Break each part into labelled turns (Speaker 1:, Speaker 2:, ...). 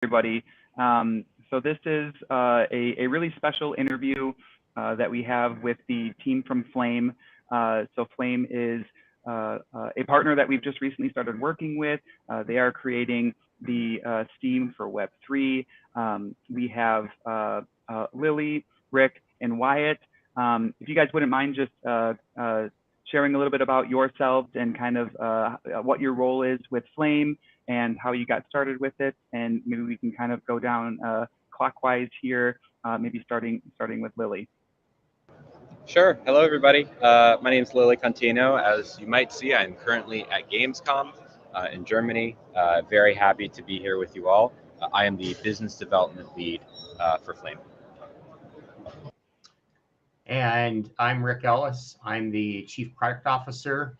Speaker 1: everybody. So this is a really special interview that we have with the team from Flame. So Flame is a partner that we've just recently started working with. They are creating the Steam for Web3. We have Lily, Rick, and Wyatt. If you guys wouldn't mind just sharing a little bit about yourselves and kind of what your role is with Flame and how you got started with it, and maybe we can kind of go down clockwise here, maybe starting with Lily.
Speaker 2: Sure. Hello, everybody. My name is Lily Contino. As you might see, I'm currently at Gamescom in Germany. Very happy to be here with you all. I am the business development lead for Flame.
Speaker 3: And I'm Rick Ellis. I'm the Chief Product Officer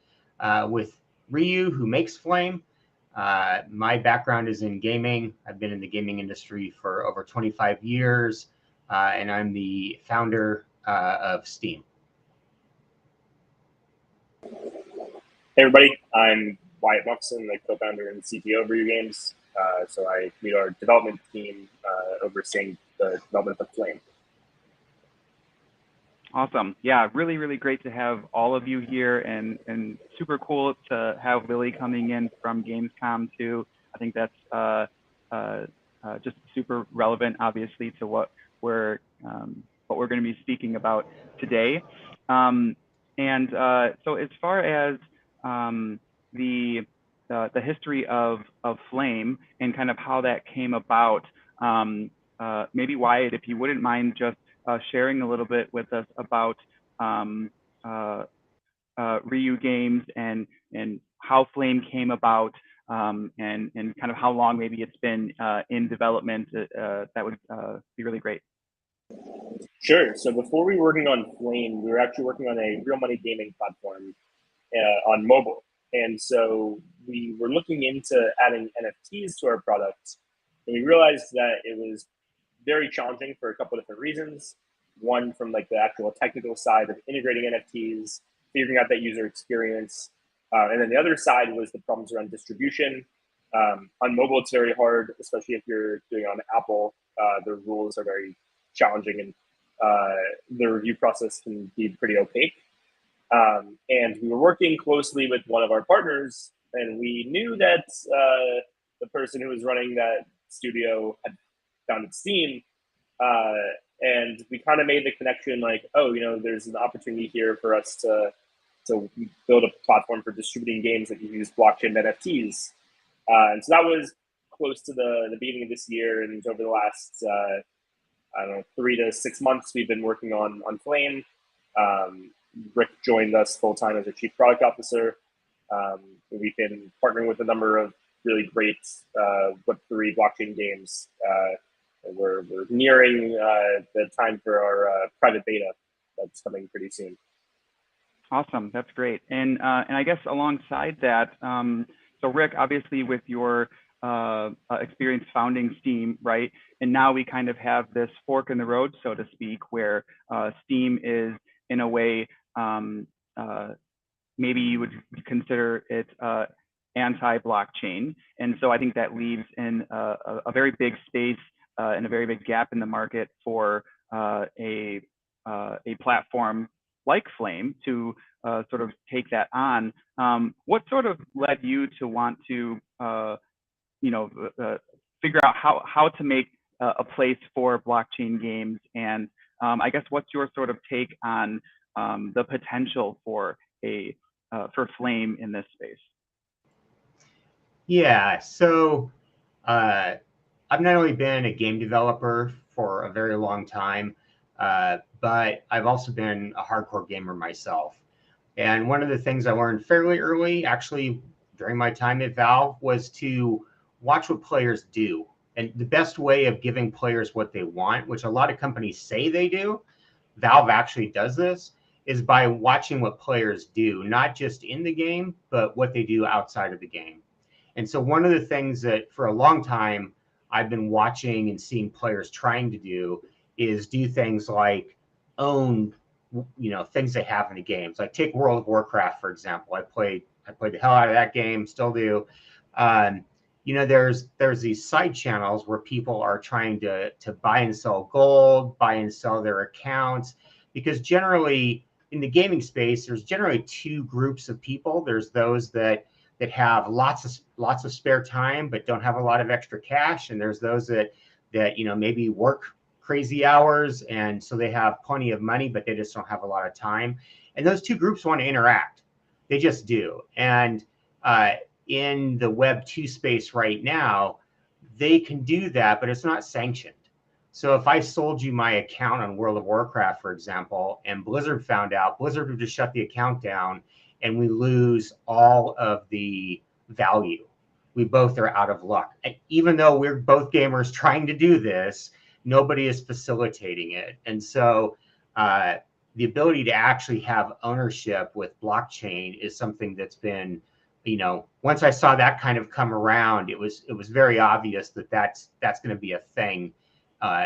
Speaker 3: with Ryu, who makes Flame. My background is in gaming. I've been in the gaming industry for over 25 years, and I'm the founder of Steam.
Speaker 4: Hey everybody, I'm Wyatt Muxon, the co-founder and CTO of Ryu Games. So I lead our development team overseeing the development of Flame.
Speaker 1: Awesome. Yeah, really, really great to have all of you here, and super cool to have Lily coming in from Gamescom too. I think that's just super relevant, obviously, to what we're going to be speaking about today. So as far as the history of Flame and kind of how that came about, maybe Wyatt, if you wouldn't mind just sharing a little bit with us about Ryu Games and how Flame came about, and kind of how long maybe it's been in development, that would be really great.
Speaker 4: Sure. So before we were working on Flame, we were actually working on a real money gaming platform on mobile. And so we were looking into adding NFTs to our product, and we realized that it was very challenging for a couple of different reasons. One, from like the actual technical side of integrating NFTs, figuring out that user experience. And then the other side was the problems around distribution. On mobile, it's very hard, especially if you're doing it on Apple. The rules are very challenging, and the review process can be pretty opaque. And we were working closely with one of our partners, and we knew that the person who was running that studio had founded Steam, and we kind of made the connection like, oh, there's an opportunity here for us to build a platform for distributing games that can use blockchain NFTs. And so that was close to the beginning of this year, and over the last 3 to 6 months, we've been working on Flame. Rick joined us full time as a chief product officer. We've been partnering with a number of really great Web3 blockchain games. We're nearing the time for our private beta that's coming pretty soon.
Speaker 1: Awesome, that's great. And I guess alongside that, so Rick, obviously with your experience founding Steam, right? And now we kind of have this fork in the road, so to speak, where Steam is in a way, maybe you would consider it anti-blockchain. And so I think that leaves in a very big space and a very big gap in the market for a platform like Flame to sort of take that on. What sort of led you to want to figure out how to make a place for blockchain games, and I guess what's your sort of take on the potential for Flame in this space?
Speaker 3: Yeah, so I've not only been a game developer for a very long time, but I've also been a hardcore gamer myself. And one of the things I learned fairly early, actually during my time at Valve, was to watch what players do. And the best way of giving players what they want, which a lot of companies say they do, Valve actually does this, is by watching what players do, not just in the game, but what they do outside of the game. And so one of the things that for a long time I've been watching and seeing players trying to do is do things like own, things they have in the games. Like take World of Warcraft, for example. I played the hell out of that game, still do. there's these side channels where people are trying to buy and sell gold, buy and sell their accounts, because generally in the gaming space, there's generally two groups of people. There's those that have lots of spare time but don't have a lot of extra cash, and there's those that maybe work crazy hours, and so they have plenty of money but they just don't have a lot of time. And those two groups want to interact. They just do. And in the Web 2 space right now, they can do that, but it's not sanctioned. So if I sold you my account on World of Warcraft, for example, and Blizzard found out, Blizzard would just shut the account down and we lose all of the value. We both are out of luck. And even though we're both gamers trying to do this, nobody is facilitating it. And so the ability to actually have ownership with blockchain is something that's been, once I saw that kind of come around, it was very obvious that that's going to be a thing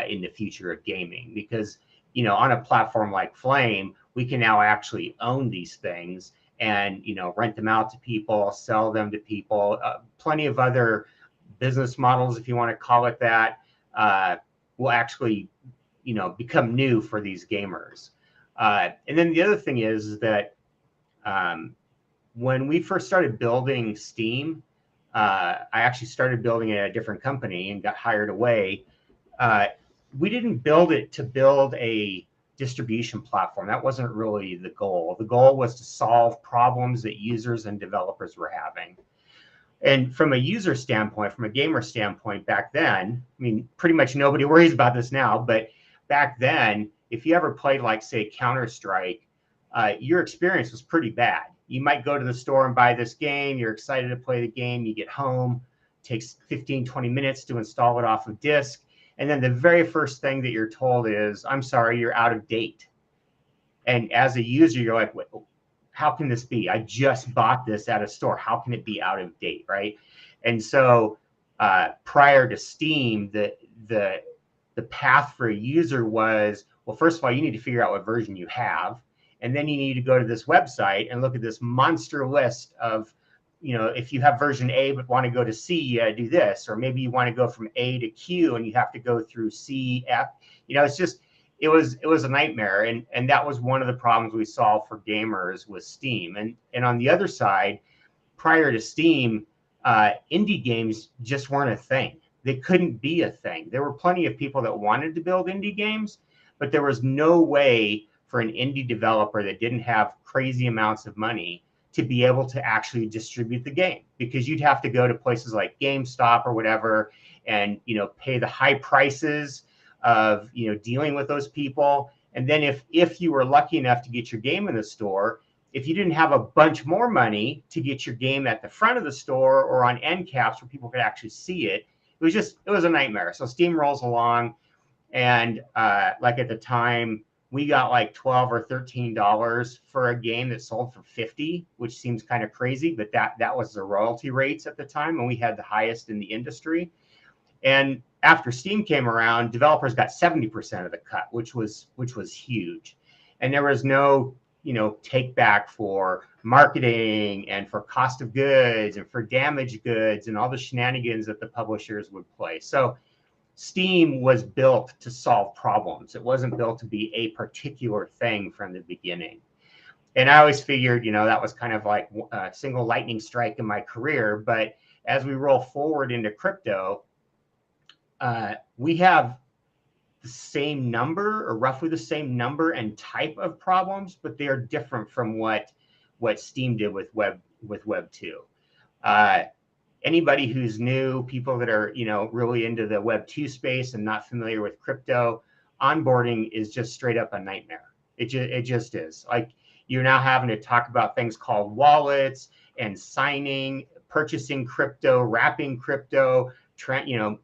Speaker 3: in the future of gaming, because on a platform like Flame, we can now actually own these things and rent them out to people, sell them to people. Plenty of other business models, if you want to call it that, will actually become new for these gamers. And then the other thing is that when we first started building Steam, I actually started building it at a different company and got hired away. We didn't build it to build a distribution platform. That wasn't really the goal. The goal was to solve problems that users and developers were having. And from a user standpoint, from a gamer standpoint, back then, I mean, pretty much nobody worries about this now, but back then, if you ever played, like, say, Counter-Strike, your experience was pretty bad. You might go to the store and buy this game. You're excited to play the game. You get home. It takes 15, 20 minutes to install it off of disk. And then the very first thing that you're told is, I'm sorry, you're out of date. And as a user, you're like, wait, how can this be? I just bought this at a store. How can it be out of date, right? And so prior to Steam, the path for a user was, well, first of all, you need to figure out what version you have. And then you need to go to this website and look at this monster list of, if you have version A but want to go to C, you got to do this. Or maybe you want to go from A to Q and you have to go through C, F. It's just, it was a nightmare. And that was one of the problems we solved for gamers with Steam. And on the other side, prior to Steam, indie games just weren't a thing. They couldn't be a thing. There were plenty of people that wanted to build indie games, but there was no way for an indie developer that didn't have crazy amounts of money to be able to actually distribute the game, because you'd have to go to places like GameStop or whatever and pay the high prices of dealing with those people. And then if you were lucky enough to get your game in the store, if you didn't have a bunch more money to get your game at the front of the store or on end caps where people could actually see it, it was a nightmare. So Steam rolls along, and like at the time, we got like $12 or $13 for a game that sold for $50, which seems kind of crazy, but that was the royalty rates at the time, and we had the highest in the industry. And after Steam came around, developers got 70% of the cut, which was huge. And there was no take back for marketing and for cost of goods and for damaged goods and all the shenanigans that the publishers would play. So Steam was built to solve problems. It wasn't built to be a particular thing from the beginning. And I always figured, that was kind of like a single lightning strike in my career. But as we roll forward into crypto, we have the same number, or roughly the same number and type of problems, but they are different from what Steam did with Web 2. Anybody who's new, people that are really into the Web 2 space and not familiar with crypto, onboarding is just straight up a nightmare. It just is. Like, you're now having to talk about things called wallets and signing, purchasing crypto, wrapping crypto,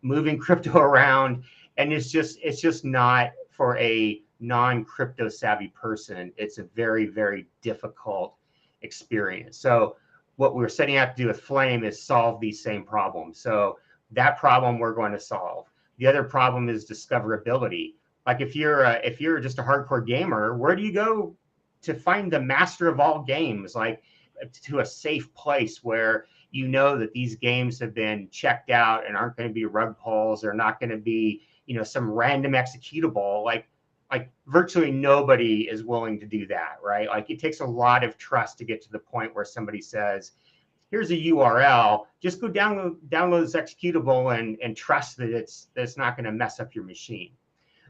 Speaker 3: moving crypto around, and it's just not for a non-crypto savvy person. It's a very, very difficult experience. So what we're setting out to do with Flame is solve these same problems. So that problem we're going to solve. The other problem is discoverability. Like, if you're just a hardcore gamer, where do you go to find the master of all games? Like, to a safe place where you know that these games have been checked out and aren't going to be rug pulls. They're not going to be, you know, some random executable. Like virtually nobody is willing to do that, right? Like it takes a lot of trust to get to the point where somebody says, here's a URL, just go download this executable and trust that it's not going to mess up your machine.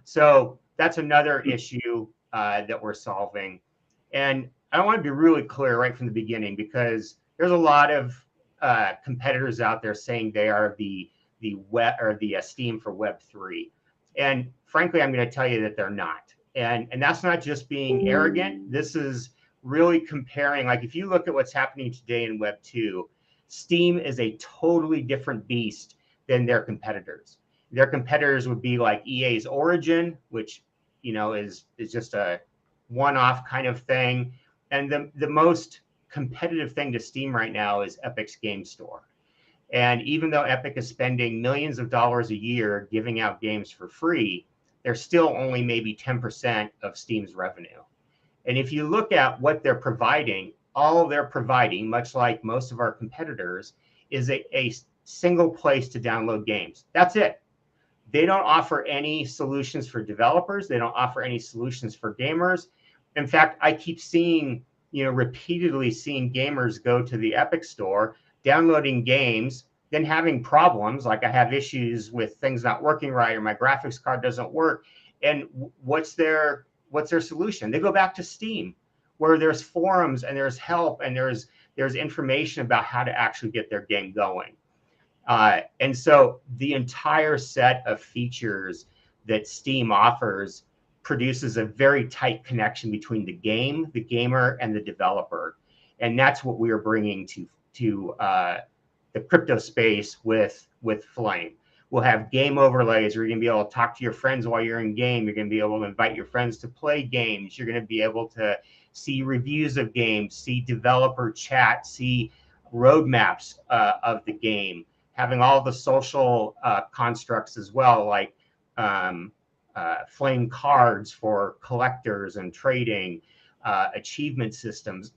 Speaker 3: So that's another issue that we're solving. And I want to be really clear right from the beginning, because there's a lot of competitors out there saying they are the web or the Steam for Web3. And frankly, I'm going to tell you that they're not. And that's not just being arrogant. This is really comparing, like if you look at what's happening today in Web 2, Steam is a totally different beast than their competitors. Their competitors would be like EA's Origin, which, you know, is just a one-off kind of thing. And the most competitive thing to Steam right now is Epic's Game Store. And even though Epic is spending millions of dollars a year giving out games for free, they're still only maybe 10% of Steam's revenue. And if you look at what they're providing, all they're providing, much like most of our competitors, is a single place to download games. That's it. They don't offer any solutions for developers. They don't offer any solutions for gamers. In fact, I keep seeing, you know, repeatedly seeing gamers go to the Epic Store, downloading games, then having problems, like I have issues with things not working right or my graphics card doesn't work. And what's their solution? They go back to Steam, where there's forums and there's help and there's information about how to actually get their game going. And so the entire set of features that Steam offers produces a very tight connection between the game, the gamer, and the developer. And that's what we are bringing to the crypto space with Flame. We'll have game overlays where you're going to be able to talk to your friends while you're in game. You're going to be able to invite your friends to play games. You're going to be able to see reviews of games, see developer chat, see roadmaps of the game, having all the social constructs as well, like Flame cards for collectors and trading, achievement systems.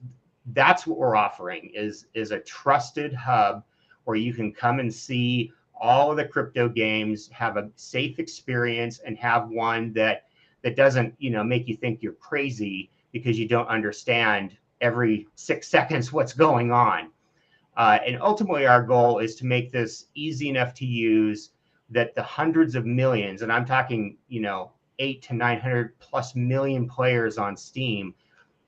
Speaker 3: That's what we're offering is a trusted hub where you can come and see all of the crypto games, have a safe experience, and have one that doesn't, you know, make you think you're crazy because you don't understand every 6 seconds what's going on. And ultimately, our goal is to make this easy enough to use that the hundreds of millions, and I'm talking, you know, 800 to 900 plus million players on Steam,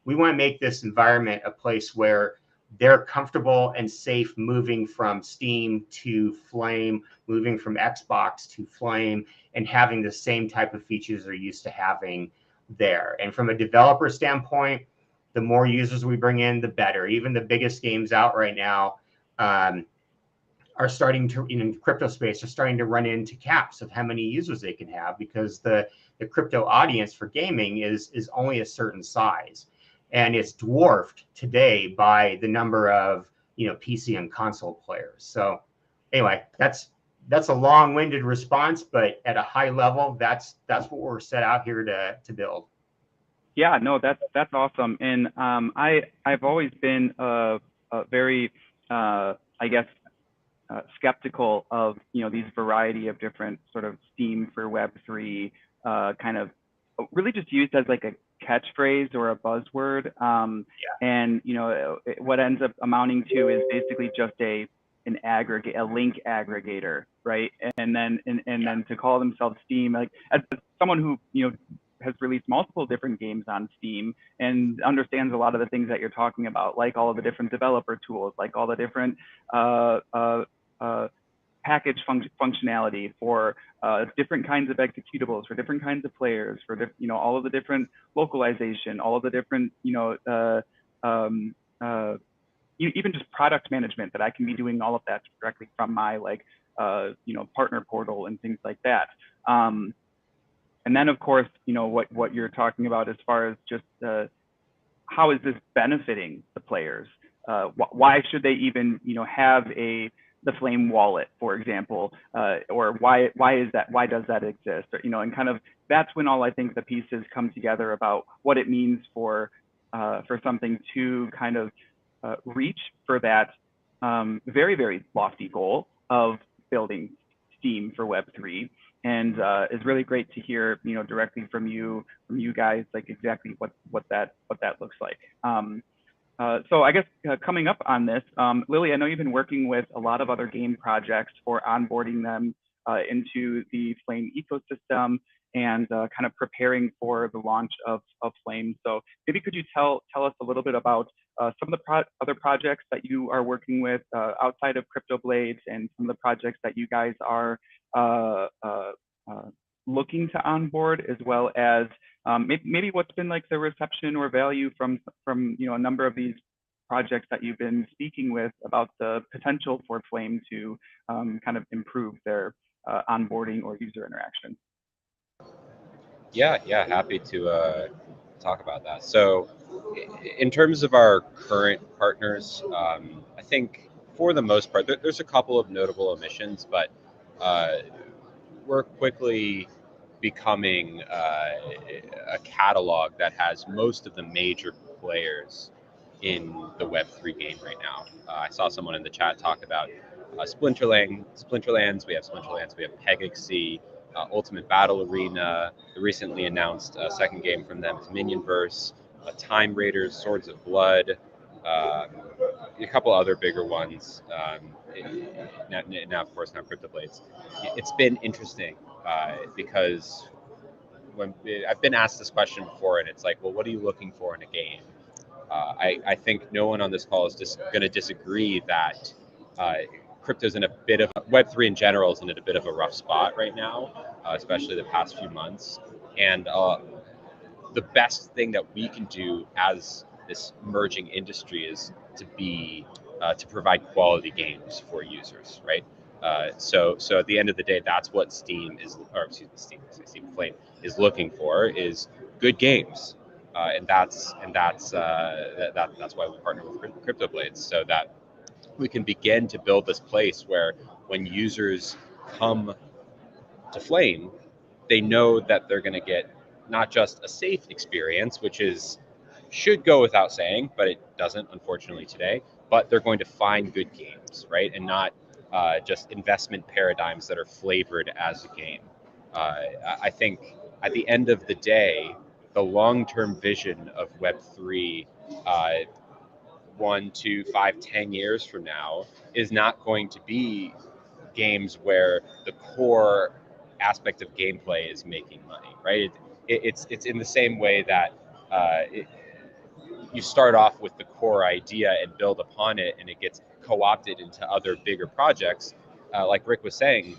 Speaker 3: we want to make this environment a place where they're comfortable and safe moving from Steam to Flame, moving from Xbox to Flame, and having the same type of features they're used to having there. And from a developer standpoint, the more users we bring in, the better. Even the biggest games out right now are starting to, in crypto space, are starting to run into caps of how many users they can have, because the crypto audience for gaming is only a certain size. And it's dwarfed today by the number of, you know, PC and console players. So anyway, that's a long-winded response, but at a high level, that's what we're set out here to build.
Speaker 1: Yeah, no, that's awesome. And I've always been a very I guess skeptical of, you know, these variety of different sort of Steam for Web3 kind of really just used as like a catchphrase or a buzzword. And, you know, what ends up amounting to is basically just a link aggregator, right? And then to call themselves Steam, like as someone who, you know, has released multiple different games on Steam and understands a lot of the things that you're talking about, like all of the different developer tools, like all the different package functionality for different kinds of executables, for different kinds of players, for you know, all of the different localization, all of the different, you know, even just product management, that I can be doing all of that directly from my like you know, partner portal and things like that. And then of course, you know, what you're talking about as far as just how is this benefiting the players? Why should they even, you know, have the Flame wallet, for example, or why is that? Why does that exist? Or, you know, and kind of that's when all I think the pieces come together about what it means for something to kind of reach for that very, very lofty goal of building Steam for Web3, and it's really great to hear, directly from you guys, like exactly what that looks like. So I guess coming up on this, Lily, I know you've been working with a lot of other game projects for onboarding them into the Flame ecosystem and kind of preparing for the launch of Flame. So maybe could you tell us a little bit about some of the other projects that you are working with outside of Cryptoblades, and some of the projects that you guys are looking to onboard, as well as maybe what's been like the reception or value from a number of these projects that you've been speaking with about the potential for Flame to kind of improve their onboarding or user interaction.
Speaker 2: Yeah, happy to talk about that. So in terms of our current partners, I think for the most part, there's a couple of notable omissions, but we're quickly becoming a catalog that has most of the major players in the Web3 game right now. I saw someone in the chat talk about Splinterlands. We have Pegaxy, Ultimate Battle Arena. The recently announced second game from them is Minionverse, Time Raiders, Swords of Blood, a couple other bigger ones. Now, of course, Cryptoblades. It's been interesting because when I've been asked this question before, and it's like, well, what are you looking for in a game? I think no one on this call is just going to disagree that crypto's in a bit of Web3 in general is in a bit of a rough spot right now, especially the past few months. And the best thing that we can do as this emerging industry is to provide quality games for users, right? So at the end of the day, that's what Steam Flame is looking for, is good games. And that's why we partner with Cryptoblades, so that we can begin to build this place where when users come to Flame, they know that they're going to get not just a safe experience, which should go without saying, but it doesn't, unfortunately, today, but they're going to find good games, right? And not just investment paradigms that are flavored as a game. I think at the end of the day, the long-term vision of Web3 1, 2, 5, 10 years from now is not going to be games where the core aspect of gameplay is making money, right? It's in the same way that you start off with the core idea and build upon it, and it gets co-opted into other bigger projects. Like Rick was saying,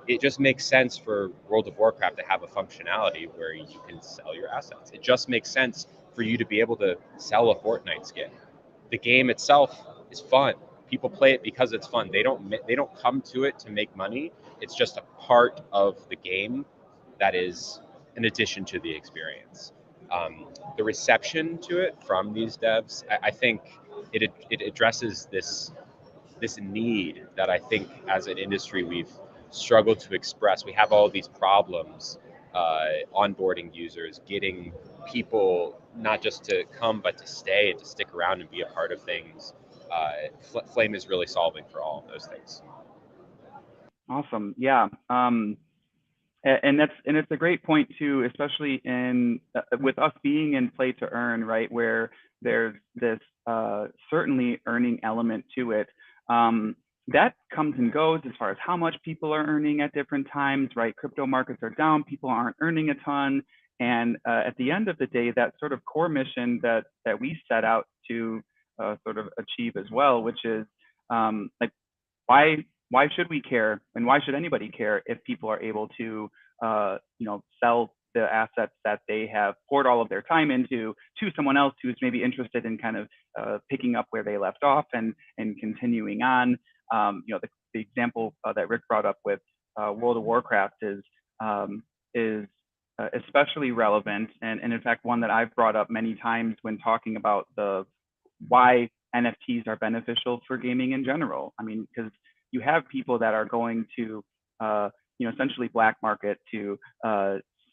Speaker 2: it just makes sense for World of Warcraft to have a functionality where you can sell your assets. It just makes sense for you to be able to sell a Fortnite skin. The game itself is fun. People play it because it's fun. They don't come to it to make money. It's just a part of the game that is an addition to the experience. The reception to it from these devs, I think it addresses this need that I think as an industry we've struggled to express. We have all these problems onboarding users, getting people not just to come but to stay and to stick around and be a part of things. Flame is really solving for all of those things.
Speaker 1: Awesome. Yeah. And it's a great point too, especially in with us being in play to earn, right, where there's this certainly earning element to it. That comes and goes as far as how much people are earning at different times, right? Crypto markets are down, people aren't earning a ton. And at the end of the day, that sort of core mission that we set out to sort of achieve as well, which is like, why should we care, and why should anybody care if people are able to sell the assets that they have poured all of their time into to someone else who's maybe interested in kind of picking up where they left off and continuing on. The example that Rick brought up with World of Warcraft is especially relevant, and in fact one that I've brought up many times when talking about why NFTs are beneficial for gaming in general. I mean, because you have people that are going to essentially black market to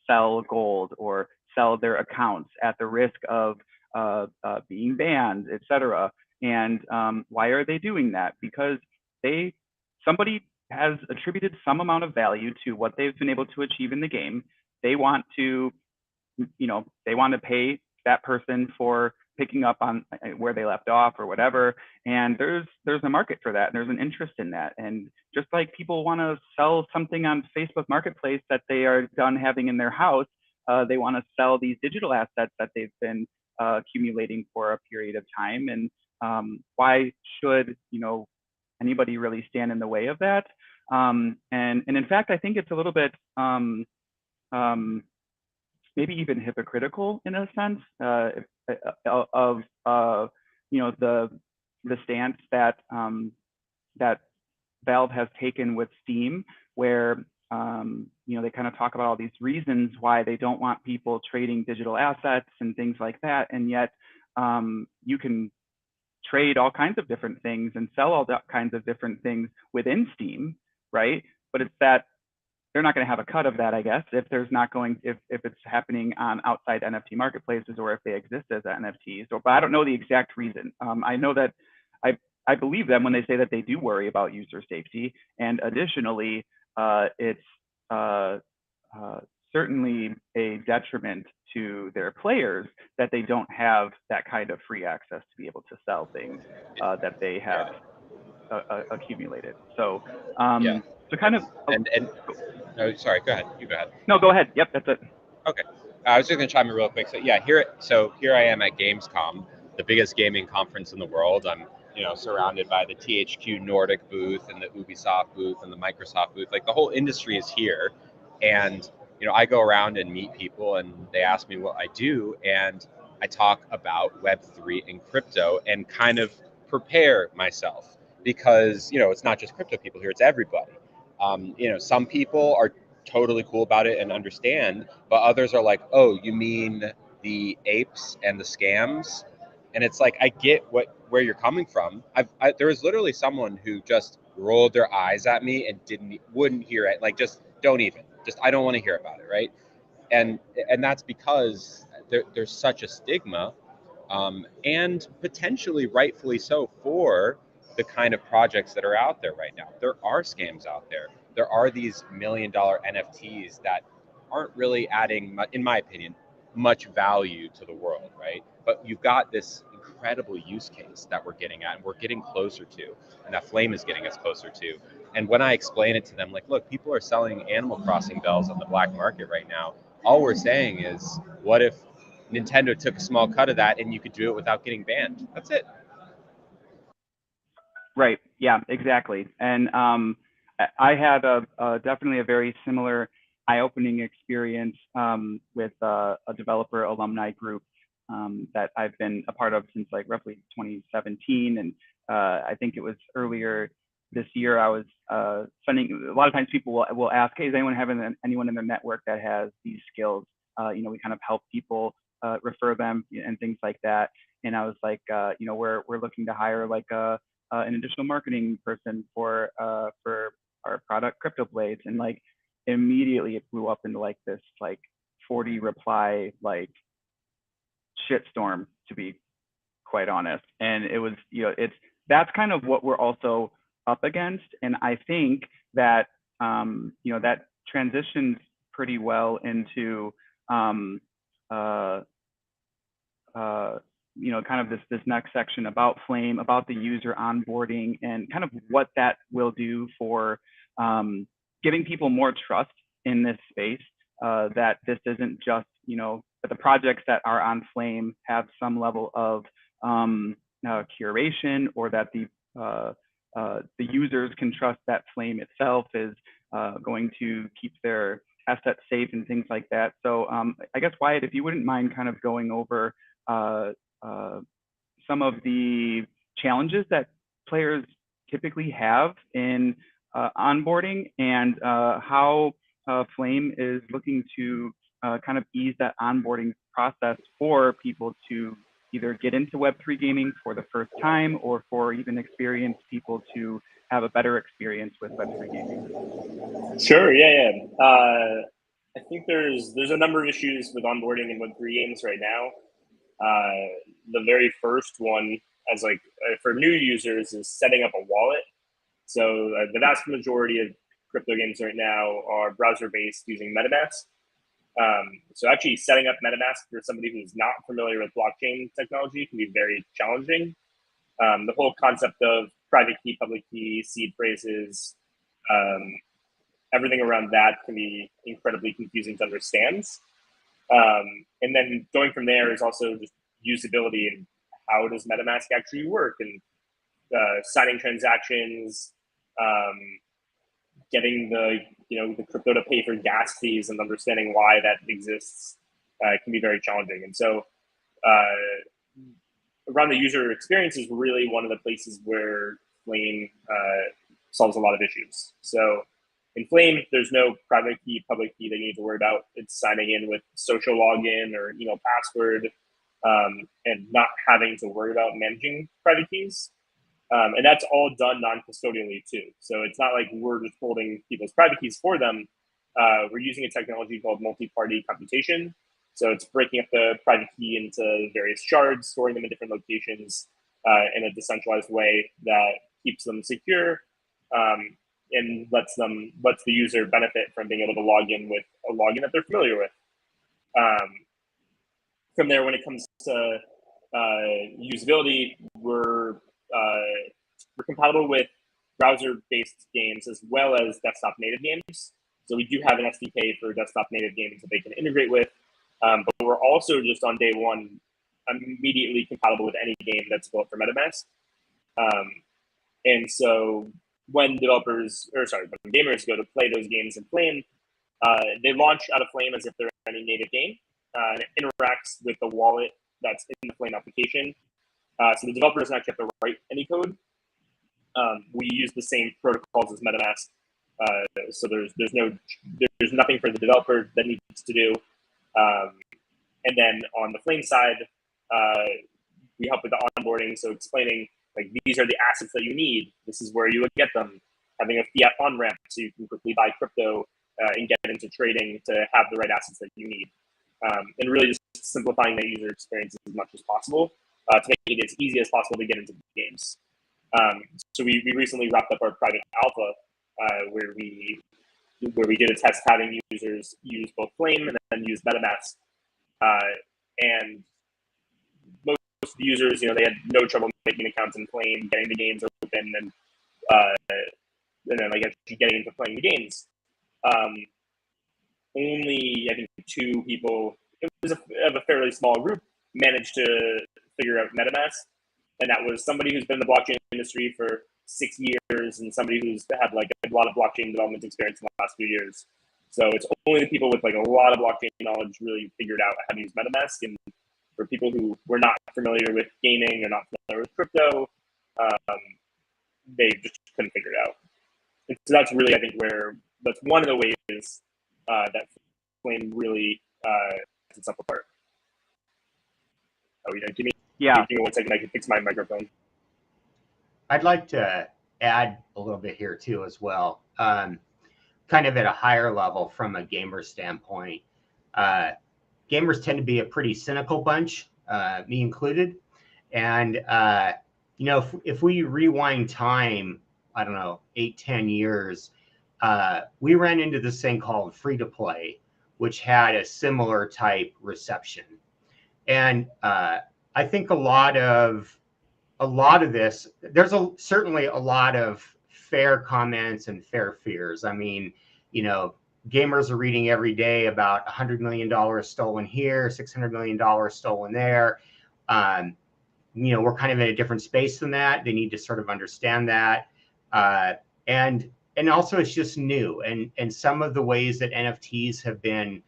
Speaker 1: sell gold or sell their accounts at the risk of being banned, etc. And why are they doing that? Because somebody has attributed some amount of value to what they've been able to achieve in the game. They want to, they want to pay that person for picking up on where they left off or whatever. And there's a market for that. And there's an interest in that. And just like people want to sell something on Facebook Marketplace that they are done having in their house, they want to sell these digital assets that they've been accumulating for a period of time. And why should, anybody really stand in the way of that? And in fact, I think it's a little bit maybe even hypocritical in a sense of the stance that that Valve has taken with Steam, where they kind of talk about all these reasons why they don't want people trading digital assets and things like that, and yet you can trade all kinds of different things and sell all kinds of different things within Steam, right? But it's that they're not going to have a cut of that, I guess, if it's happening on outside NFT marketplaces or if they exist as NFTs. But I don't know the exact reason. I know that I believe them when they say that they do worry about user safety, and additionally, it's certainly a detriment to their players that they don't have that kind of free access to be able to sell things that they have accumulated. So, so kind of.
Speaker 2: Oh, sorry. Go ahead. You go ahead.
Speaker 1: No, go ahead. Yep, that's it.
Speaker 2: Okay. I was just gonna chime in real quick. So yeah, here I am at Gamescom, the biggest gaming conference in the world. I'm surrounded by the THQ Nordic booth and the Ubisoft booth and the Microsoft booth. Like the whole industry is here, and I go around and meet people, and they ask me what I do, and I talk about Web3 and crypto and kind of prepare myself because it's not just crypto people here; it's everybody. Some people are totally cool about it and understand, but others are like, oh, you mean the apes and the scams? And it's like, I get where you're coming from. There was literally someone who just rolled their eyes at me and wouldn't hear it. Like, just don't even. Just I don't want to hear about it, right? And that's because there's such a stigma, and potentially rightfully so for the kind of projects that are out there right now. There are scams out there. There are these $1 million NFTs that aren't really adding, in my opinion, much value to the world, right? But you've got this incredible use case that we're getting at, and we're getting closer to, and that Flame is getting us closer to. And when I explain it to them, like, look, people are selling Animal Crossing bells on the black market right now. All we're saying is, what if Nintendo took a small cut of that and you could do it without getting banned? That's it.
Speaker 1: Right. Yeah, exactly. And I had definitely a very similar eye-opening experience with a developer alumni group that I've been a part of since like roughly 2017. And I think it was earlier this year, I was sending, a lot of times people will ask, hey, does anyone have anyone in their network that has these skills? We kind of help people refer them and things like that. And I was like, we're looking to hire like an additional marketing person for our product Cryptoblades, and like immediately it blew up into like this like 40 reply like shitstorm, to be quite honest. And it was that's kind of what we're also up against, and I think that that transitions pretty well into kind of this next section about Flame, about the user onboarding, and kind of what that will do for giving people more trust in this space, that this isn't just, that the projects that are on Flame have some level of curation, or that the users can trust that Flame itself is going to keep their assets safe and things like that. So I guess, Wyatt, if you wouldn't mind kind of going over some of the challenges that players typically have in onboarding, and how Flame is looking to kind of ease that onboarding process for people to either get into Web3 gaming for the first time, or for even experienced people to have a better experience with Web3 gaming.
Speaker 4: Sure, yeah. I think there's a number of issues with onboarding in Web3 games right now. The very first one as like for new users is setting up a wallet. So the vast majority of crypto games right now are browser-based using MetaMask. So actually setting up MetaMask for somebody who's not familiar with blockchain technology can be very challenging. The whole concept of private key, public key, seed phrases, everything around that can be incredibly confusing to understand. And then going from there is also just usability and how does MetaMask actually work, and signing transactions, getting the crypto to pay for gas fees and understanding why that exists can be very challenging. And so around the user experience is really one of the places where Flame solves a lot of issues. So in Flame, there's no private key, public key that you need to worry about. It's signing in with social login or email password, and not having to worry about managing private keys. And that's all done non-custodially too. So it's not like we're just holding people's private keys for them. We're using a technology called multi-party computation. So it's breaking up the private key into various shards, storing them in different locations in a decentralized way that keeps them secure, and lets the user benefit from being able to log in with a login that they're familiar with. From there, when it comes to usability, we're compatible with browser-based games as well as desktop-native games. So we do have an SDK for desktop-native games that they can integrate with, but we're also just on day one immediately compatible with any game that's built for MetaMask. And so when gamers go to play those games in Flame, they launch out of Flame as if they're any native game, and it interacts with the wallet that's in the Flame application. So the developer doesn't actually have to write any code. We use the same protocols as MetaMask, so there's nothing for the developer that needs to do. And then on the Flame side, we help with the onboarding, so explaining like these are the assets that you need. This is where you would get them. Having a fiat on ramp so you can quickly buy crypto and get into trading to have the right assets that you need. And really just simplifying that user experience as much as possible to make it as easy as possible to get into the games. So we recently wrapped up our private alpha where we did a test having users use both Flame and then use MetaMask. And most of the users, they had no trouble making accounts in Flame, getting the games open, and then like actually getting into playing the games. Only I think 2 people, it was a fairly small group, managed to figure out MetaMask, and that was somebody who's been in the blockchain industry for 6 years and somebody who's had like a lot of blockchain development experience in the last few years. So it's only the people with like a lot of blockchain knowledge really figured out how to use MetaMask, and for people who were not familiar with gaming or not familiar with crypto, they just couldn't figure it out. And so that's really, I think, that's one of the ways that Flame really sets itself apart. Give me 1 second, I can fix my microphone.
Speaker 3: I'd like to add a little bit here too as well. Kind of at a higher level from a gamer standpoint. Gamers tend to be a pretty cynical bunch, me included. And, if we rewind time, I don't know, 8-10 years, we ran into this thing called free-to-play, which had a similar type reception. And I think a lot of this, there's certainly a lot of fair comments and fair fears. I mean, gamers are reading every day about $100 million stolen here, $600 million stolen there. We're kind of in a different space than that. They need to sort of understand that. And also it's just new. And some of the ways that NFTs have been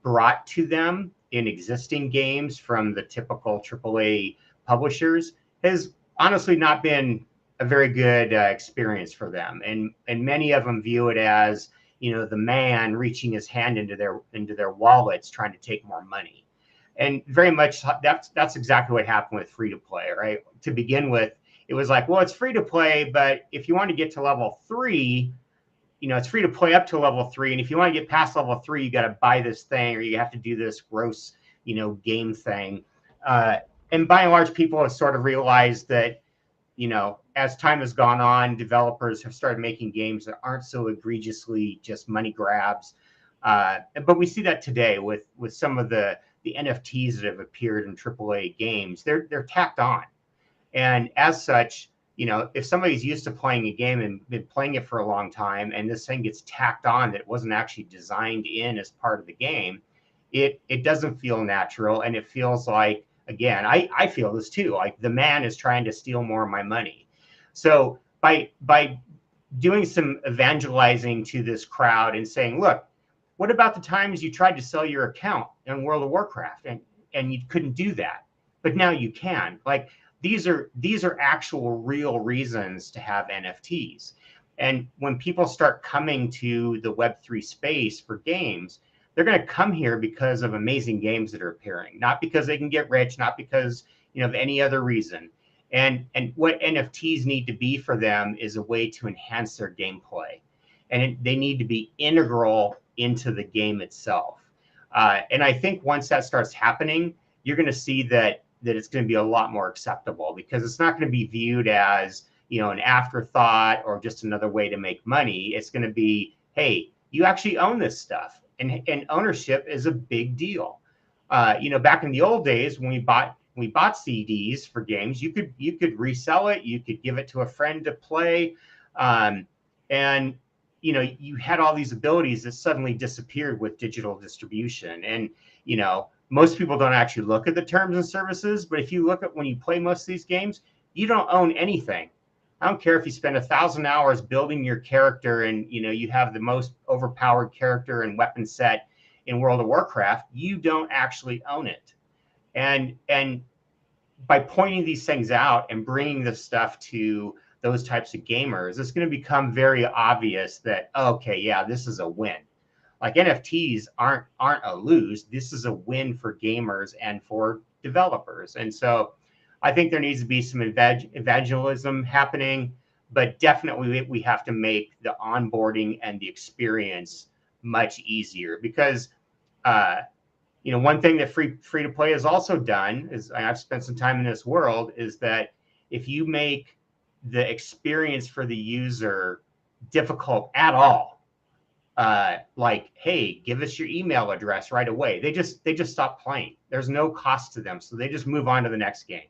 Speaker 3: brought to them in existing games from the typical AAA publishers has honestly not been a very good experience for them. And many of them view it as, the man reaching his hand into their wallets trying to take more money. And very much that's exactly what happened with free to play, right? To begin with, it was like, well, it's free to play, but if you want to get to level 3, it's free to play up to level 3. And if you want to get past level 3, you got to buy this thing, or you have to do this gross, game thing. and by and large, people have sort of realized that, you know, as time has gone on, developers have started making games that aren't so egregiously just money grabs. But we see that today with some of the NFTs that have appeared in AAA games. They're tacked on, and as such, you know, if somebody's used to playing a game and been playing it for a long time, and this thing gets tacked on that wasn't actually designed in as part of the game, it doesn't feel natural, and it feels like, again, I feel this too, like the man is trying to steal more of my money. So by doing some evangelizing to this crowd and saying, look, what about the times you tried to sell your account in World of Warcraft and you couldn't do that, but now you can? Like, these are actual real reasons to have NFTs. And when people start coming to the Web3 space for games, they're going to come here because of amazing games that are appearing, not because they can get rich, not because, you know, of any other reason. And what NFTs need to be for them is a way to enhance their gameplay, and they need to be integral into the game itself. And I think once that starts happening, you're going to see that it's going to be a lot more acceptable, because it's not going to be viewed as, you know, an afterthought or just another way to make money. It's going to be, hey, you actually own this stuff, and ownership is a big deal. You know, back in the old days when we bought CDs for games, you could resell it, you could give it to a friend to play, and you know, you had all these abilities that suddenly disappeared with digital distribution. And you know, most people don't actually look at the terms and services, but if you look at when you play most of these games, you don't own anything. I don't care if you spend 1,000 hours building your character and, you know, you have the most overpowered character and weapon set in World of Warcraft, you don't actually own it. And by pointing these things out and bringing this stuff to those types of gamers, it's going to become very obvious that, okay, yeah, this is a win. Like, NFTs aren't a lose. This is a win for gamers and for developers. And so I think there needs to be some evangelism happening, but definitely we have to make the onboarding and the experience much easier, because you know, one thing that free to play has also done is, I've spent some time in this world, is that if you make the experience for the user difficult at all, like, hey, give us your email address right away, they just stop playing. There's no cost to them, so they just move on to the next game,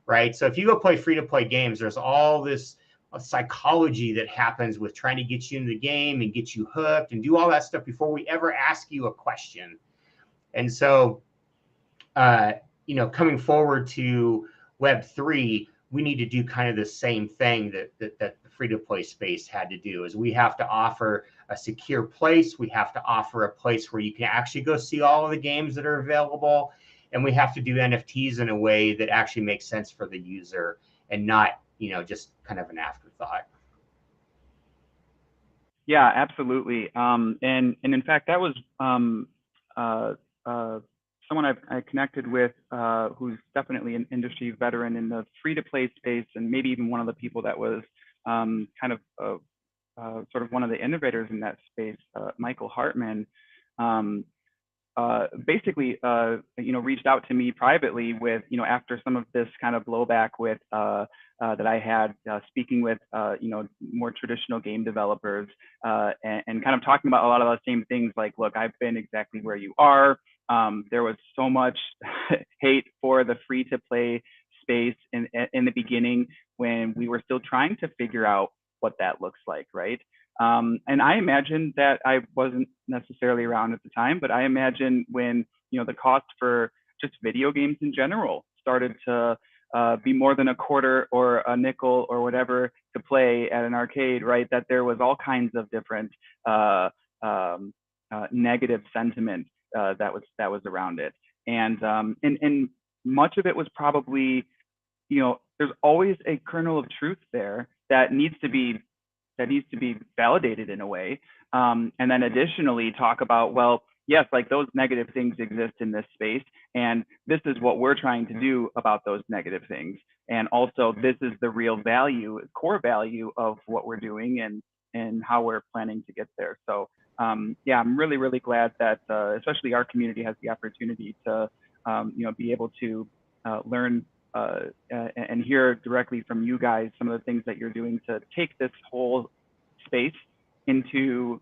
Speaker 3: right? So if you go play free to play games, there's all this psychology that happens with trying to get you into the game and get you hooked and do all that stuff before we ever ask you a question. And so, you know, coming forward to Web3, we need to do kind of the same thing that the free-to-play space had to do. Is we have to offer a secure place. We have to offer a place where you can actually go see all of the games that are available. And we have to do NFTs in a way that actually makes sense for the user and not, you know, just kind of an afterthought.
Speaker 1: Yeah, absolutely. And in fact, that was someone I connected with who's definitely an industry veteran in the free-to-play space, and maybe even one of the people that was kind of sort of one of the innovators in that space, Michael Hartman. Basically, you know, reached out to me privately with, you know, after some of this kind of blowback with that I had speaking with, you know, more traditional game developers and kind of talking about a lot of the same things. Like, look, I've been exactly where you are. There was so much hate for the free to play space in the beginning when we were still trying to figure out what that looks like, right? And I imagine that I wasn't necessarily around at the time, but I imagine when, you know, the cost for just video games in general started to be more than a quarter or a nickel or whatever to play at an arcade, right? That there was all kinds of different negative sentiment that was around it, and much of it was probably, you know, there's always a kernel of truth there that needs to be validated in a way. And then additionally talk about, well, yes, like those negative things exist in this space, and this is what we're trying to do about those negative things. And also this is the real value, core value of what we're doing and how we're planning to get there. So yeah, I'm really, really glad that especially our community has the opportunity to, you know, be able to learn and hear directly from you guys some of the things that you're doing to take this whole space into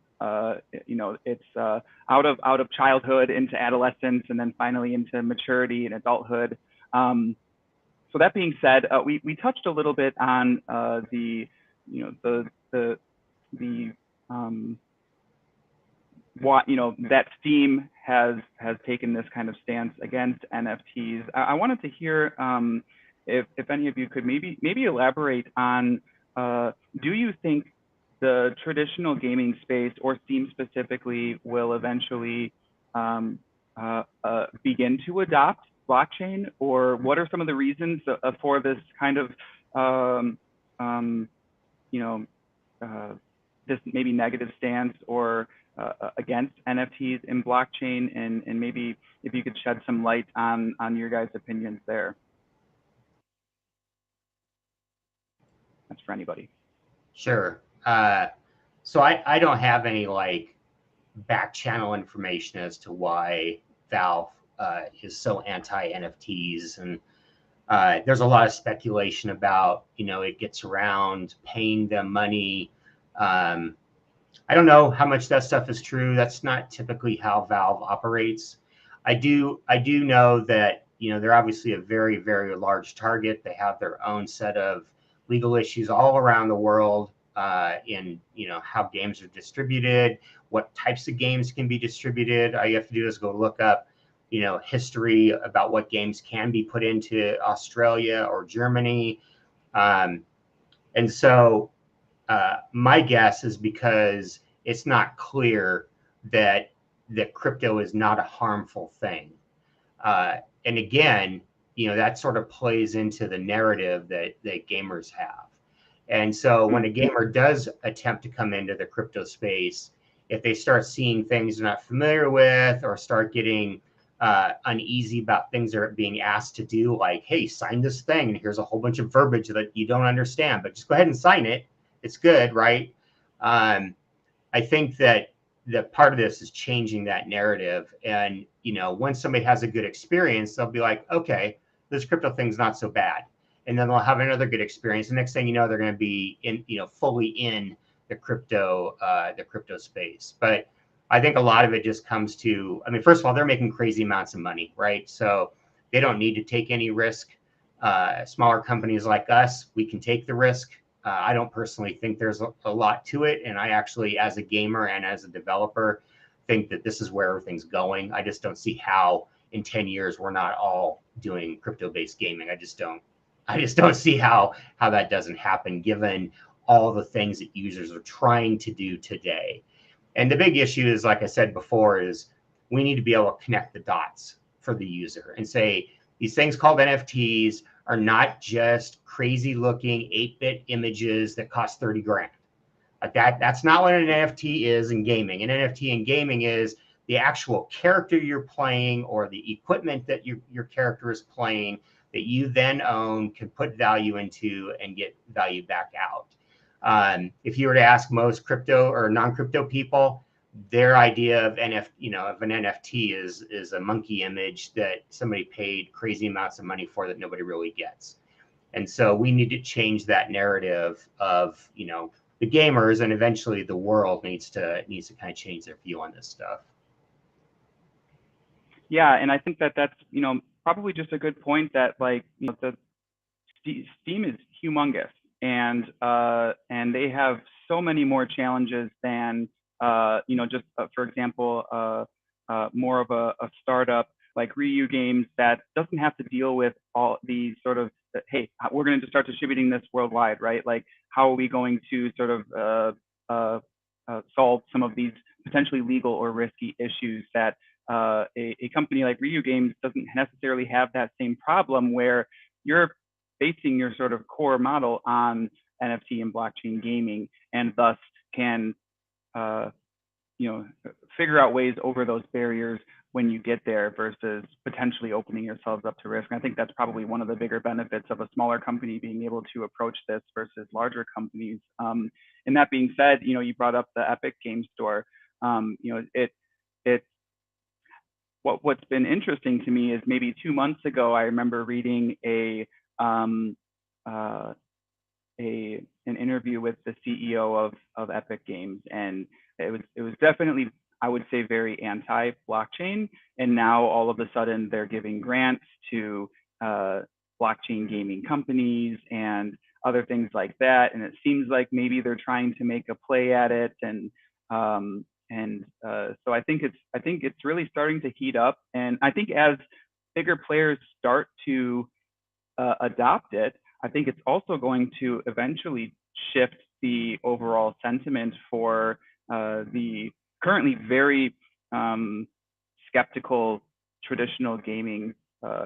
Speaker 1: it's out of childhood into adolescence and then finally into maturity and adulthood. So that being said, we touched a little bit on that Steam has taken this kind of stance against NFTs. I wanted to hear if any of you could maybe elaborate on, do you think the traditional gaming space or Steam specifically will eventually begin to adopt blockchain, or what are some of the reasons for this kind of this maybe negative stance or against NFTs in blockchain, and maybe if you could shed some light on your guys' opinions there. That's for anybody.
Speaker 3: Sure. So I don't have any like back channel information as to why Valve is so anti NFTs, and there's a lot of speculation about it gets around paying them money. I don't know how much that stuff is true. That's not typically how Valve operates. I do know that they're obviously a very, very large target. They have their own set of legal issues all around the world in how games are distributed, what types of games can be distributed. All you have to do is go look up history about what games can be put into Australia or Germany. And so my guess is because it's not clear that crypto is not a harmful thing. And again, that sort of plays into the narrative that gamers have. And so when a gamer does attempt to come into the crypto space, if they start seeing things they're not familiar with or start getting uneasy about things they're being asked to do, like, hey, sign this thing, and here's a whole bunch of verbiage that you don't understand, but just go ahead and sign it. It's good, right? I think that part of this is changing that narrative. And, once somebody has a good experience, they'll be like, okay, this crypto thing's not so bad. And then they'll have another good experience. The next thing you know, they're going to be in, fully in the crypto space. But I think a lot of it just comes to, first of all, they're making crazy amounts of money, right? So they don't need to take any risk. Smaller companies like us, we can take the risk. I don't personally think there's a lot to it. And I actually, as a gamer and as a developer, think that this is where everything's going. I just don't see how in 10 years we're not all doing crypto-based gaming. I just don't see how that doesn't happen, given all the things that users are trying to do today. And the big issue is, like I said before, is we need to be able to connect the dots for the user and say these things called NFTs are not just crazy looking 8-bit images that cost 30 grand. Like that's not what an NFT is in gaming. An NFT in gaming is the actual character you're playing or the equipment that your character is playing that you then own, can put value into and get value back out. If you were to ask most crypto or non-crypto people, their idea of an NFT is a monkey image that somebody paid crazy amounts of money for that nobody really gets. And so we need to change that narrative of, the gamers, and eventually the world needs to kind of change their view on this stuff.
Speaker 1: Yeah, and I think that's probably just a good point that the Steam is humongous, and they have so many more challenges than just for example more of a startup like Ryu Games that doesn't have to deal with all the sort of, hey, we're going to start distributing this worldwide, right? Like, how are we going to sort of solve some of these potentially legal or risky issues that a company like Ryu Games doesn't necessarily have that same problem, where you're basing your sort of core model on NFT and blockchain gaming, and thus can figure out ways over those barriers when you get there versus potentially opening yourselves up to risk. And I think that's probably one of the bigger benefits of a smaller company being able to approach this versus larger companies. And that being said, you brought up the Epic Game Store. what's been interesting to me is maybe 2 months ago, I remember reading an interview with the CEO of Epic Games, and it was definitely, I would say, very anti-blockchain. And now all of a sudden they're giving grants to blockchain gaming companies and other things like that. And it seems like maybe they're trying to make a play at it. And so I think it's really starting to heat up. And I think as bigger players start to adopt it, I think it's also going to eventually shift the overall sentiment for the currently very skeptical traditional gaming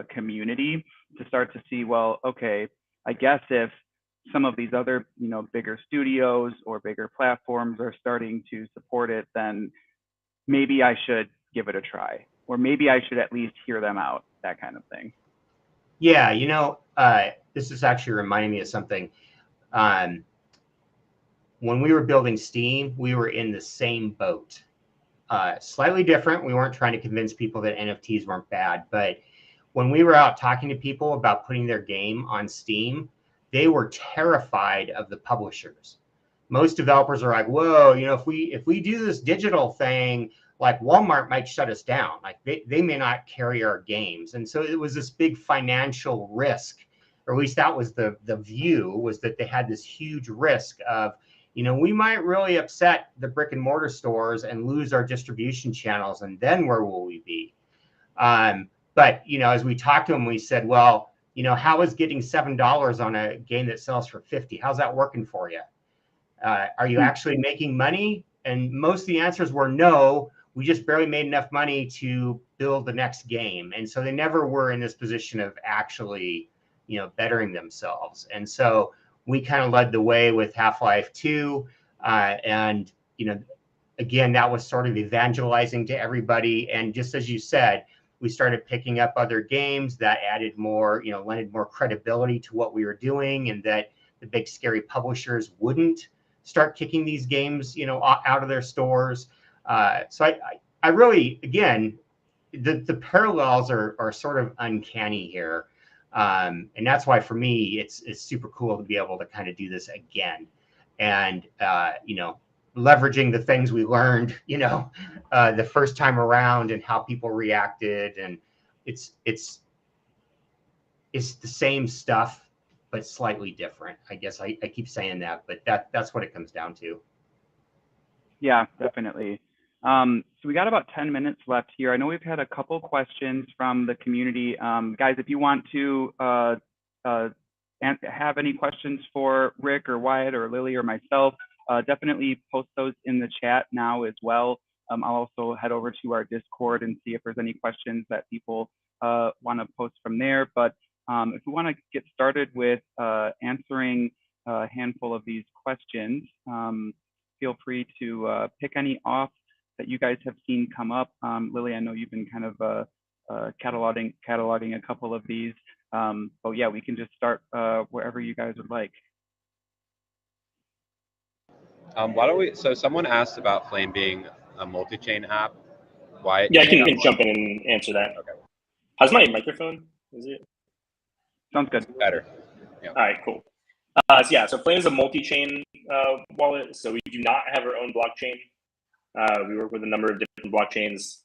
Speaker 1: community to start to see, well, okay, I guess if some of these other, bigger studios or bigger platforms are starting to support it, then maybe I should give it a try, or maybe I should at least hear them out, that kind of thing.
Speaker 3: Yeah, this is actually reminding me of something. When we were building Steam, we were in the same boat. Slightly different. We weren't trying to convince people that NFTs weren't bad, but when we were out talking to people about putting their game on Steam, they were terrified of the publishers. Most developers are like, whoa, if we do this digital thing, like Walmart might shut us down. Like they may not carry our games. And so it was this big financial risk, or at least that was the view, was that they had this huge risk of, we might really upset the brick and mortar stores and lose our distribution channels. And then where will we be? But, as we talked to them, we said, well, how is getting $7 on a game that sells for $50? How's that working for you? Are you actually making money? And most of the answers were no. We just barely made enough money to build the next game. And so they never were in this position of actually, bettering themselves. And so we kind of led the way with Half-Life 2. And, again, that was sort of evangelizing to everybody. And just as you said, we started picking up other games that added more, lended more credibility to what we were doing, and that the big scary publishers wouldn't start kicking these games, out of their stores. So I really, again, the parallels are sort of uncanny here. And that's why for me, it's super cool to be able to kind of do this again. And, leveraging the things we learned, the first time around and how people reacted. And it's the same stuff, but slightly different. I guess I keep saying that, but that's what it comes down to.
Speaker 1: Yeah, definitely. So we got about 10 minutes left here. I know we've had a couple questions from the community. Guys, if you want to have any questions for Rick or Wyatt or Lily or myself, definitely post those in the chat now as well. I'll also head over to our Discord and see if there's any questions that people want to post from there. But if we want to get started with answering a handful of these questions, feel free to pick any off that you guys have seen come up. Lily, I know you've been kind of cataloging a couple of these. But yeah, we can just start wherever you guys would like.
Speaker 2: Why don't we? So someone asked about Flame being a multi-chain app. Why?
Speaker 4: Yeah, I can jump in and answer that.
Speaker 2: Okay.
Speaker 4: How's my microphone? Is it?
Speaker 1: Sounds good.
Speaker 2: Better. Yeah.
Speaker 4: All right, cool. So Flame is a multi-chain wallet. So we do not have our own blockchain. We work with a number of different blockchains.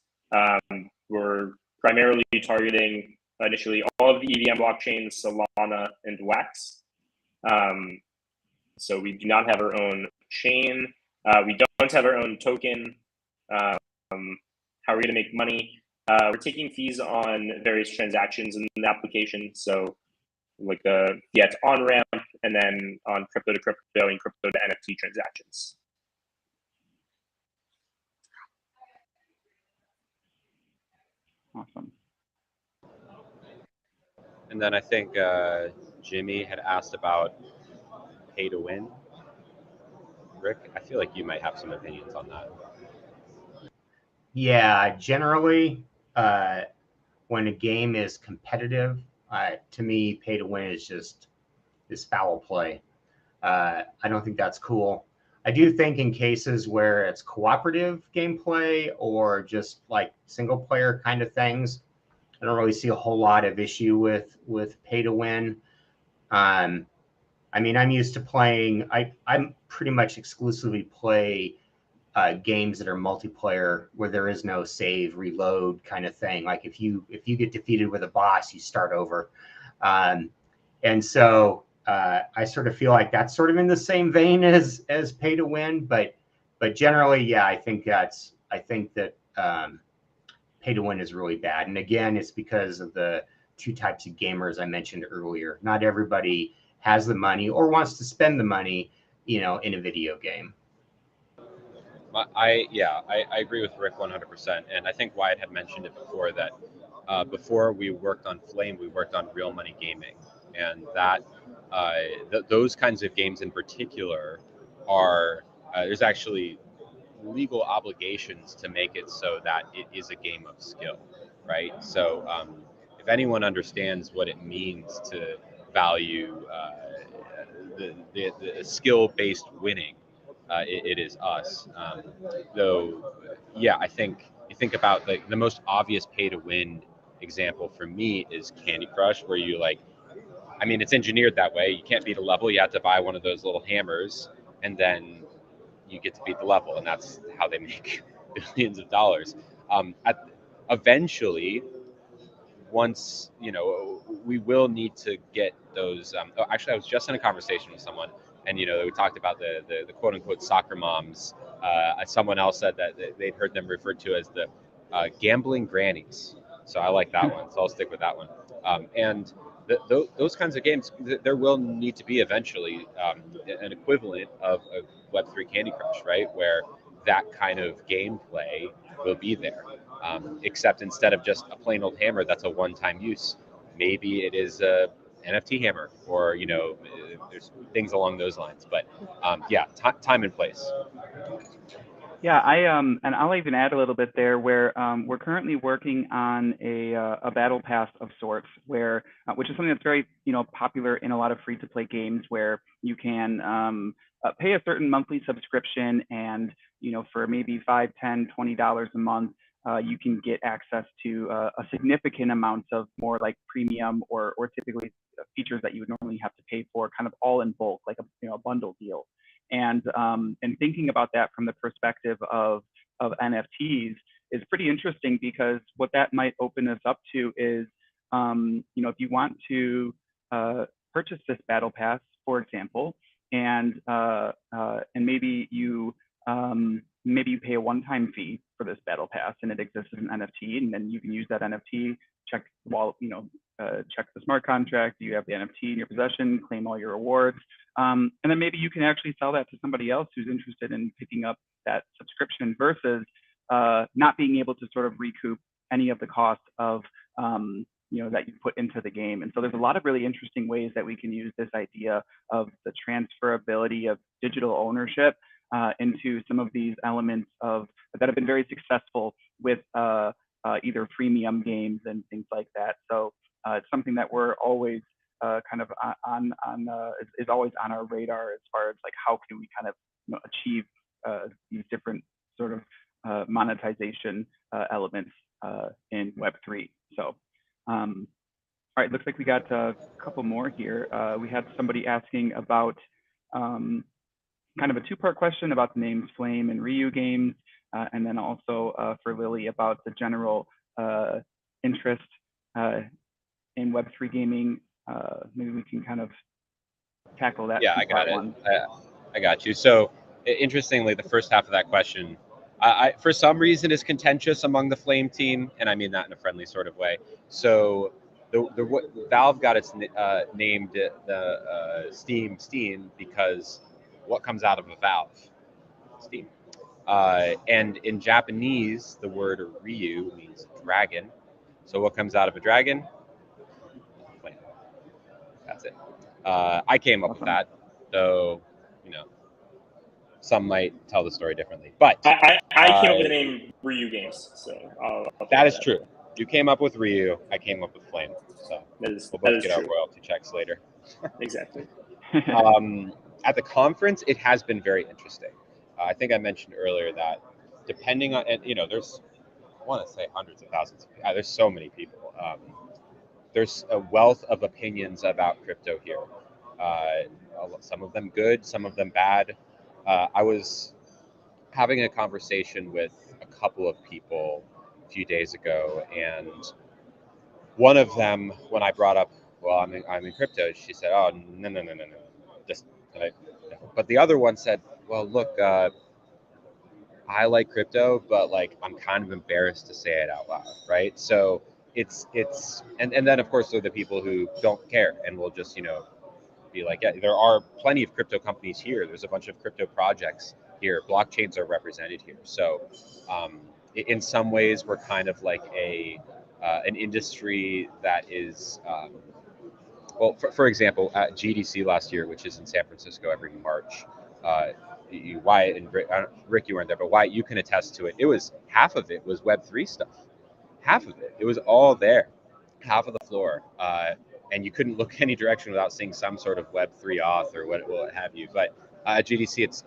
Speaker 4: We're primarily targeting initially all of the EVM blockchains, Solana and Wax. So we do not have our own chain. We don't have our own token. How are we going to make money? We're taking fees on various transactions in the application. So like the fiat on-ramp, and then on crypto to crypto and crypto to NFT transactions.
Speaker 1: Awesome.
Speaker 2: And then I think Jimmy had asked about pay to win. Rick, I feel like you might have some opinions on that.
Speaker 3: Yeah, generally, when a game is competitive, to me, pay to win is just this foul play. I don't think that's cool. I do think in cases where it's cooperative gameplay or just like single player kind of things, I don't really see a whole lot of issue with pay to win. I mean, I'm used to playing. I'm pretty much exclusively play games that are multiplayer where there is no save, reload kind of thing. Like if you get defeated with a boss, you start over. And so I sort of feel like that's sort of in the same vein as pay to win, but generally, yeah, I think that pay to win is really bad. And again, it's because of the two types of gamers I mentioned earlier. Not everybody has the money or wants to spend the money, in a video game.
Speaker 2: I agree with Rick 100%, and I think Wyatt had mentioned it before that before we worked on Flame, we worked on real money gaming, and that those kinds of games in particular are there's actually legal obligations to make it so that it is a game of skill, right? So if anyone understands what it means to value the skill-based winning, it is us. Though, yeah, I think you think about the most obvious pay-to-win example for me is Candy Crush, where you I mean, it's engineered that way. You can't beat a level. You have to buy one of those little hammers, and then you get to beat the level, and that's how they make billions of dollars. Eventually, once we will need to get those. Actually, I was just in a conversation with someone, and we talked about the quote unquote soccer moms. Someone else said that they'd heard them referred to as the gambling grannies. So I like that one. So I'll stick with that one. And those kinds of games, there will need to be eventually an equivalent of a Web3 Candy Crush, right? Where that kind of gameplay will be there. Except instead of just a plain old hammer that's a one-time use, maybe it is a NFT hammer, or there's things along those lines. But yeah, time and place.
Speaker 1: Yeah, and I'll even add a little bit there where we're currently working on a battle pass of sorts, where which is something that's very popular in a lot of free-to-play games, where you can pay a certain monthly subscription, and for maybe $5, $10, $20 a month, you can get access to a significant amount of more like premium or typically features that you would normally have to pay for, kind of all in bulk, like a bundle deal. And thinking about that from the perspective of NFTs is pretty interesting, because what that might open us up to is, if you want to purchase this battle pass, for example, and maybe you pay a one-time fee for this battle pass, and it exists as an NFT, and then you can use that NFT, check the smart contract, you have the NFT in your possession, claim all your rewards, and then maybe you can actually sell that to somebody else who's interested in picking up that subscription, versus not being able to sort of recoup any of the cost of that you put into the game. And so there's a lot of really interesting ways that we can use this idea of the transferability of digital ownership into some of these elements that have been very successful with either freemium games and things like that. So it's something that we're always kind of is always on our radar, as far as like how can we kind of achieve these different sort of monetization elements in Web3. So all right, looks like we got a couple more here. We had somebody asking about kind of a two-part question about the names Flame and Ryu games, and then also for Lily about the general interest in Web3 gaming. Maybe we can kind of tackle that.
Speaker 2: Yeah, I got it. I got you. So interestingly, the first half of that question, I for some reason is contentious among the Flame team, and I mean that in a friendly sort of way. So the Valve got its named the Steam because what comes out of a valve? Steam. And in Japanese, the word Ryu means dragon. So what comes out of a dragon? Flame. That's it. I came up with that, though, some might tell the story differently. But
Speaker 4: I came up with the name Ryu Games, so
Speaker 2: that is true. You came up with Ryu. I came up with Flame. So we'll both get our royalty checks later.
Speaker 4: Exactly.
Speaker 2: at the conference, it has been very interesting. I think I mentioned earlier that depending on, and there's, I want to say hundreds of thousands. There's so many people. There's a wealth of opinions about crypto here. Some of them good, some of them bad. I was having a conversation with a couple of people a few days ago, and one of them, when I brought up, well, I'm in crypto, she said, oh, no, just, but the other one said, well, look, I like crypto, but like I'm kind of embarrassed to say it out loud, right? So it's and then of course there are the people who don't care and will just be like, yeah, there are plenty of crypto companies here. There's a bunch of crypto projects here. Blockchains are represented here. So in some ways, we're kind of like an industry that is, well, for example, at GDC last year, which is in San Francisco every March, Wyatt and Rick, you weren't there, but Wyatt, you can attest to it. It was half of it was Web3 stuff. Half of it was all there, half of the floor. And you couldn't look any direction without seeing some sort of Web3 auth or what have you. But at GDC,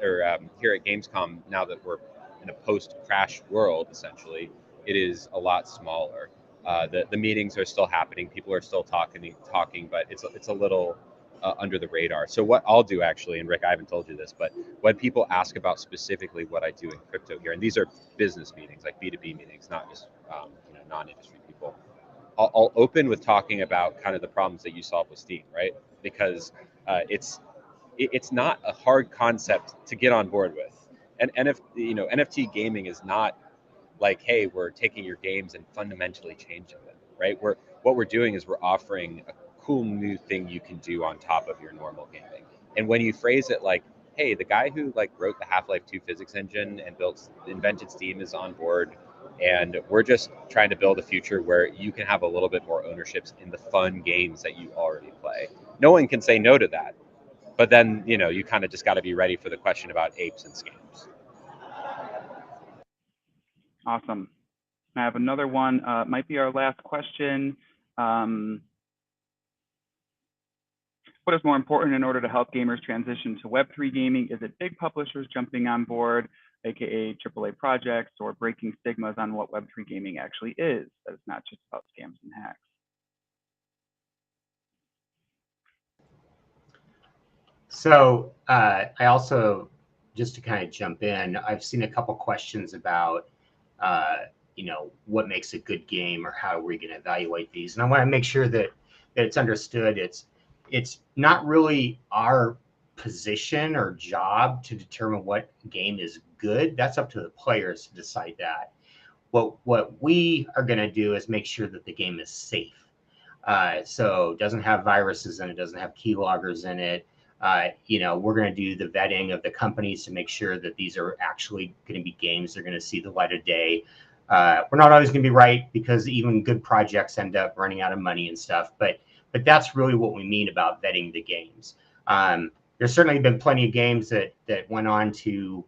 Speaker 2: here at Gamescom, now that we're in a post-crash world, essentially, it is a lot smaller. The meetings are still happening. People are still talking, but it's a little under the radar. So what I'll do actually, and Rick, I haven't told you this, but when people ask about specifically what I do in crypto here, and these are business meetings, like B2B meetings, not just non-industry people, I'll open with talking about kind of the problems that you solve with Steam, right? Because it's not a hard concept to get on board with. And NFT gaming is not like, hey, we're taking your games and fundamentally changing them, right? What we're doing is we're offering a cool new thing you can do on top of your normal gaming. And when you phrase it like, hey, the guy who like wrote the Half-Life 2 physics engine and invented Steam is on board, and we're just trying to build a future where you can have a little bit more ownerships in the fun games that you already play. No one can say no to that. But then, you kind of just got to be ready for the question about apes and scams.
Speaker 1: Awesome. I have another one. Might be our last question. What is more important in order to help gamers transition to Web3 gaming? Is it big publishers jumping on board, aka AAA projects, or breaking stigmas on what Web3 gaming actually is? That it's not just about scams and hacks.
Speaker 3: So I also, just to kind of jump in, I've seen a couple questions about, what makes a good game or how are we going to evaluate these? And I want to make sure that it's understood. It's not really our position or job to determine what game is good. That's up to the players to decide that. What we are going to do is make sure that the game is safe. So it doesn't have viruses in it, doesn't have keyloggers in it. We're going to do the vetting of the companies to make sure that these are actually going to be games that are going to see the light of day. We're not always going to be right because even good projects end up running out of money and stuff. But that's really what we mean about vetting the games. There's certainly been plenty of games that went on to,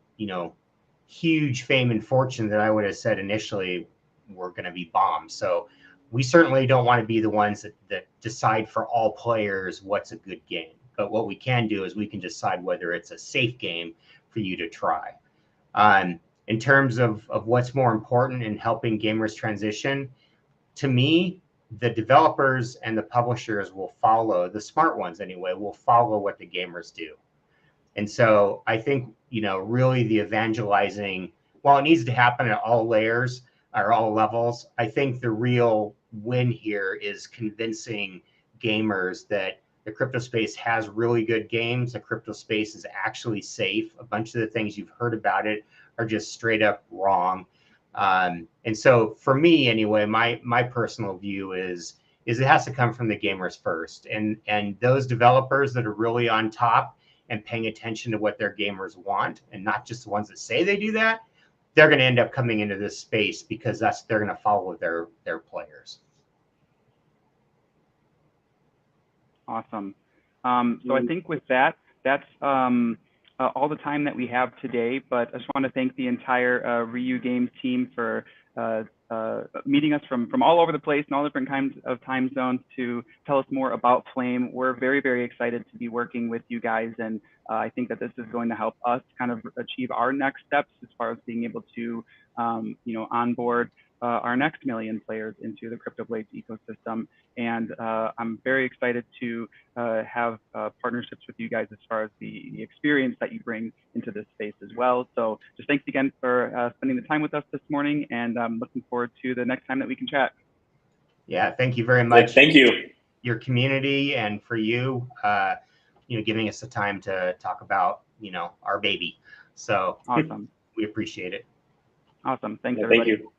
Speaker 3: huge fame and fortune that I would have said initially were going to be bombs. So we certainly don't want to be the ones that decide for all players what's a good game. But what we can do is we can decide whether it's a safe game for you to try. In terms of what's more important in helping gamers transition, to me, the developers and the publishers will follow, the smart ones anyway, will follow what the gamers do. And so I think, really the evangelizing, while it needs to happen at all layers or all levels, I think the real win here is convincing gamers that the crypto space has really good games. The crypto space is actually safe. A bunch of the things you've heard about it are just straight up wrong. And so for me, anyway, my personal view is it has to come from the gamers first. And those developers that are really on top and paying attention to what their gamers want, and not just the ones that say they do that, they're going to end up coming into this space because they're going to follow their players.
Speaker 1: Awesome. So I think with that's all the time that we have today, but I just want to thank the entire Ryu Games team for meeting us from all over the place and all different kinds of time zones to tell us more about Flame. We're very, very excited to be working with you guys, and I think that this is going to help us kind of achieve our next steps as far as being able to, onboard our next million players into the CryptoBlades ecosystem. And I'm very excited to have partnerships with you guys as far as the experience that you bring into this space as well. So just thanks again for spending the time with us this morning, and I'm looking forward to the next time that we can chat.
Speaker 3: Yeah, thank you very much.
Speaker 4: Thank you.
Speaker 3: Your community, and for you, giving us the time to talk about, our baby. So
Speaker 1: Awesome.
Speaker 3: we appreciate it.
Speaker 1: Awesome. Thanks, everybody.
Speaker 4: Thank you.